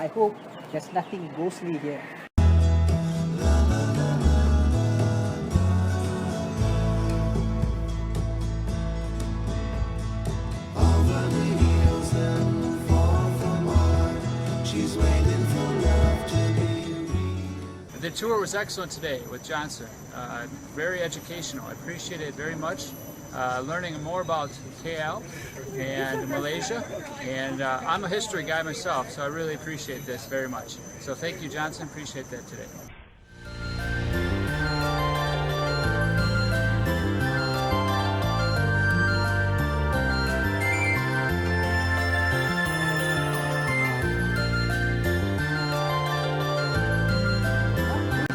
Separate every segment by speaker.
Speaker 1: I hope there's nothing ghostly here.
Speaker 2: The tour was excellent today with Johnson. Very educational. I appreciate it very much. Learning more about KL and Malaysia. And I'm a history guy myself, so I really appreciate this very much. So thank you, Johnson. Appreciate that today.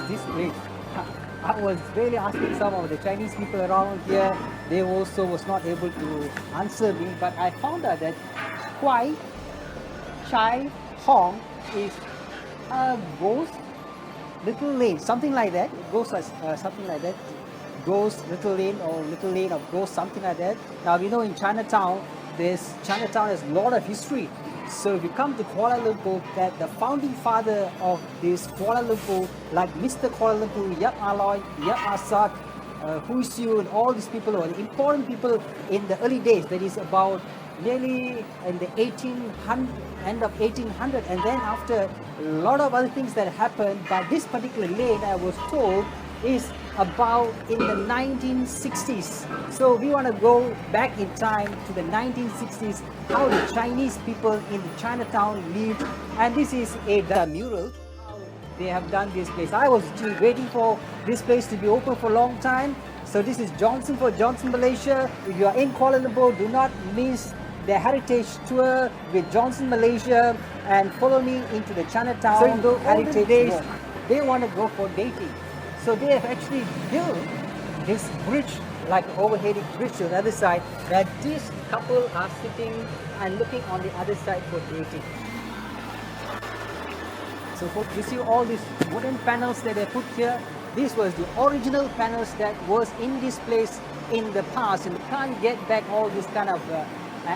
Speaker 1: This place. I was really asking some of the Chinese people around here. They also was not able to answer me, but I found out that Kwai Chai Hong is a ghost little lane, something like that. It goes as something like that. Ghost little lane or little lane of ghost, something like that. Now we know in Chinatown, Chinatown has a lot of history. So if you come to Kuala Lumpur, that the founding father of this Kuala Lumpur, like Mr. Kuala Lumpur, Yap Aloy, Yap Asak, Hui Siu, and all these people were important people in the early days. That is about nearly in the 1800, end of 1800, and then after a lot of other things that happened. But this particular lane, I was told, is about in the 1960s. So we want to go back in time to the 1960s, how the Chinese people in the Chinatown lived. And this is a mural. They have done this place. I was actually waiting for this place to be open for a long time. So this is Johnson for Johnson Malaysia. If you are in Kuala Lumpur, do not miss the heritage tour with Johnson Malaysia and follow me into the Chinatown. So in the heritage days, they want to go for dating. So they have actually built this bridge, like an overheading bridge to the other side, where this couple are sitting and looking on the other side for dating. So folks, you see all these wooden panels that they put here. This was the original panels that was in this place in the past, and you can't get back all this kind of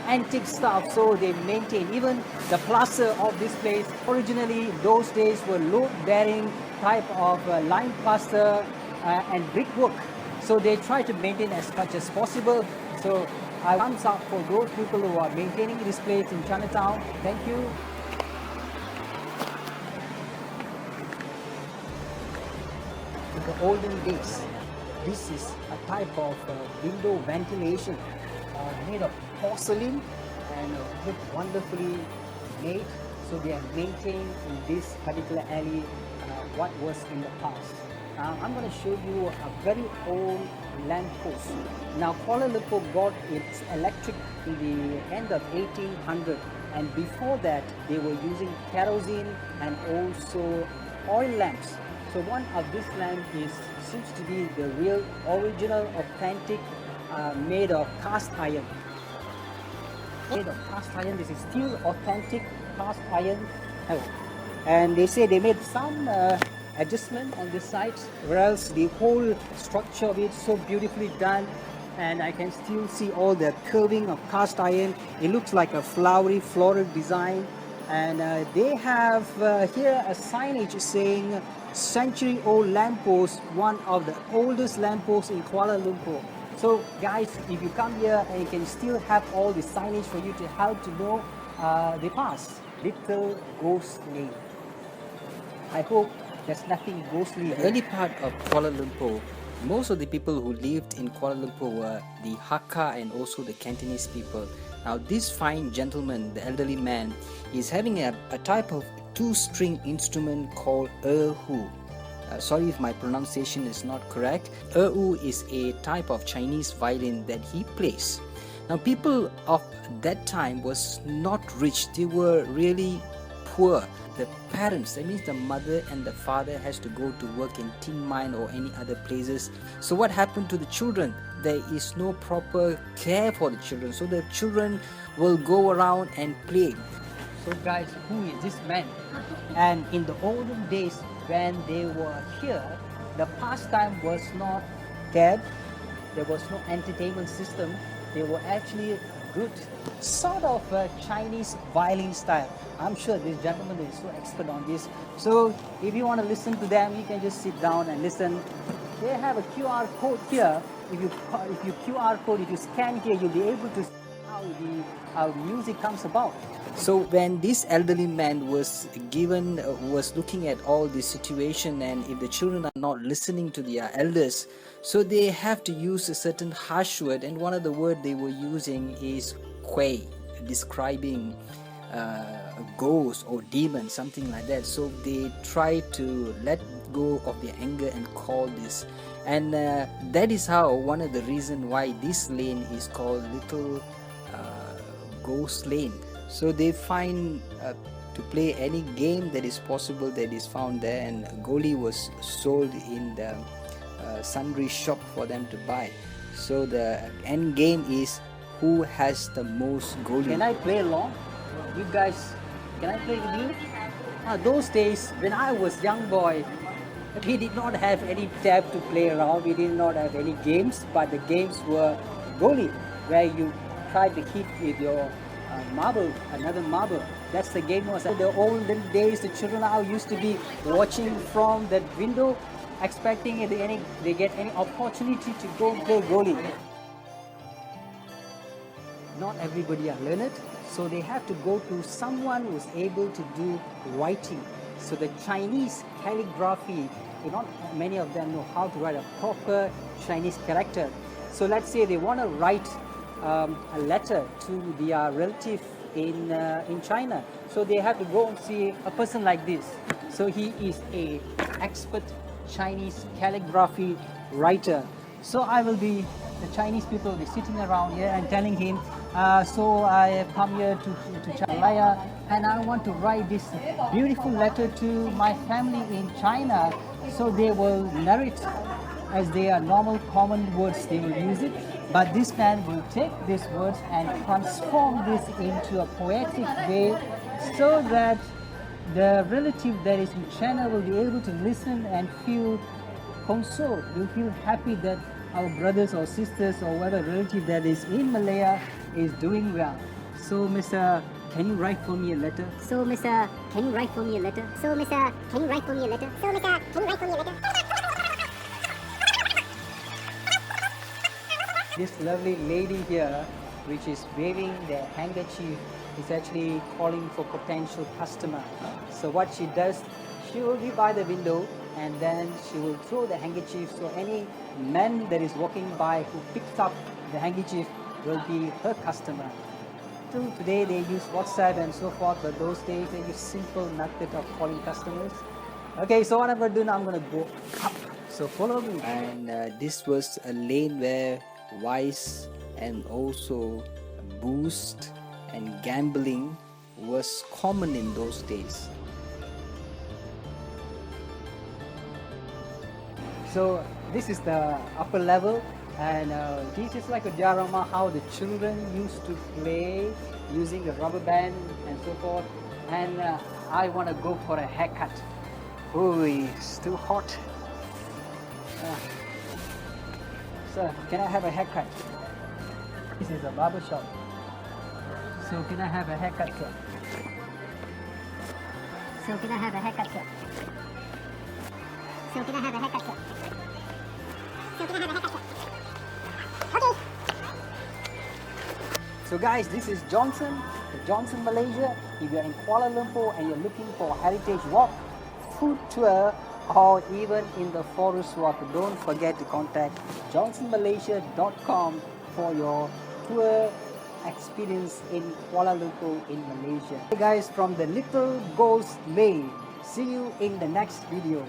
Speaker 1: antique stuff, so they maintain even the plaster of this place. Originally, those days were load-bearing type of lime plaster and brickwork, so they try to maintain as much as possible. So I thumbs up for those people who are maintaining this place in Chinatown. Thank you. In the olden days, this is a type of window ventilation made of porcelain and look wonderfully made. So they have maintained in this particular alley what was in the past. I'm going to show you a very old lamp post. Now Kuala Lumpur got its electric in the end of 1800, and before that they were using kerosene and also oil lamps. So one of this lamp seems to be the real original authentic made of cast iron. Made of cast iron. This is still authentic cast iron. And they say they made some adjustment on this side, whereas the whole structure of it is so beautifully done, and I can still see all the curving of cast iron. It looks like a flowery floral design, and they have here a signage saying century-old lamppost, one of the oldest lampposts in Kuala Lumpur. So guys, if you come here, and you can still have all the signage for you to help to know the past. Little Ghost Lane. I hope there's nothing ghostly.
Speaker 3: The early part of Kuala Lumpur, most of the people who lived in Kuala Lumpur were the Hakka and also the Cantonese people. Now this fine gentleman, the elderly man, is having a type of two-string instrument called erhu. Sorry if my pronunciation is not correct. Erhu is a type of Chinese violin that he plays. Now people of that time was not rich, they were really poor. The parents, that means the mother and the father, has to go to work in tin mine or any other places. So what happened to the children? There is no proper care for the children, so the children will go around and play.
Speaker 1: So guys, who is this man? And in the olden days when they were here, the pastime was not cab, there was no entertainment system. They were actually good sort of Chinese violin style. I'm sure this gentleman is so expert on this. So if you want to listen to them, you can just sit down and listen. They have a QR code here. If you QR code, if you scan here, you'll be able to see how music comes about.
Speaker 3: So when this elderly man was looking at all this situation, and if the children are not listening to their elders, so they have to use a certain harsh word, and one of the word they were using is kwai, describing a ghost or demon, something like that. So they try to let go of their anger and call this, and that is how one of the reason why this lane is called Little Ghost Lane. So they find to play any game that is possible that is found there, and goli was sold in the sundry shop for them to buy. So the end game is who has the most goli.
Speaker 1: Can I play along? You guys, can I play with you? Those days when I was young boy, we did not have any tab to play around. We did not have any games, but the games were goli, where you try to hit with your marble, another marble. That's the game was. The olden days, the children now used to be watching from that window, expecting they get any opportunity to go play goli. Not everybody are learned, so they have to go to someone who's able to do writing. So the Chinese calligraphy, not many of them know how to write a proper Chinese character. So let's say they want to write a letter to their relative in China. So they have to go and see a person like this. So he is a expert Chinese calligraphy writer. So I will be, the Chinese people will be sitting around here and telling him, so I have come here to China and I want to write this beautiful letter to my family in China. So they will narrate as they are normal common words, they will use it. But this man will take these words and transform this into a poetic way so that the relative that is in China will be able to listen and feel consoled, will feel happy that our brothers or sisters or whatever relative that is in Malaya is doing well. So Mr. Can you write for me a letter?
Speaker 4: So Mr. Can you write for me a letter? So Mr. Can you write for me a letter? So Mr. Can you write for me a letter?
Speaker 1: This lovely lady here, which is waving the handkerchief, is actually calling for potential customer. So what she does, she will be by the window and then she will throw the handkerchief. So any man that is walking by who picks up the handkerchief will be her customer. Till today they use WhatsApp and so forth, but those days they use simple method of calling customers. Okay, so what I'm going to do now, I'm going to go up. So follow me.
Speaker 3: And this was a lane where vice and also boost and gambling was common in those days.
Speaker 1: So this is the upper level, and this is like a diorama how the children used to play using a rubber band and so forth. And I want to go for a haircut. Oh, it's too hot. Sir, can I have a haircut? This is a barber shop. So can I have a haircut, sir?
Speaker 4: So can I have a haircut, sir? So can I have a haircut, sir? So can I have a haircut, sir? Okay.
Speaker 1: So guys, this is Johnson, Malaysia. If you're in Kuala Lumpur and you're looking for a heritage walk, food tour, or even in the forest walk, don't forget to contact johnsonmalaysia.com for your tour experience in Kuala Lumpur in Malaysia. Hey guys, from the Little Ghost Lane. See you in the next video.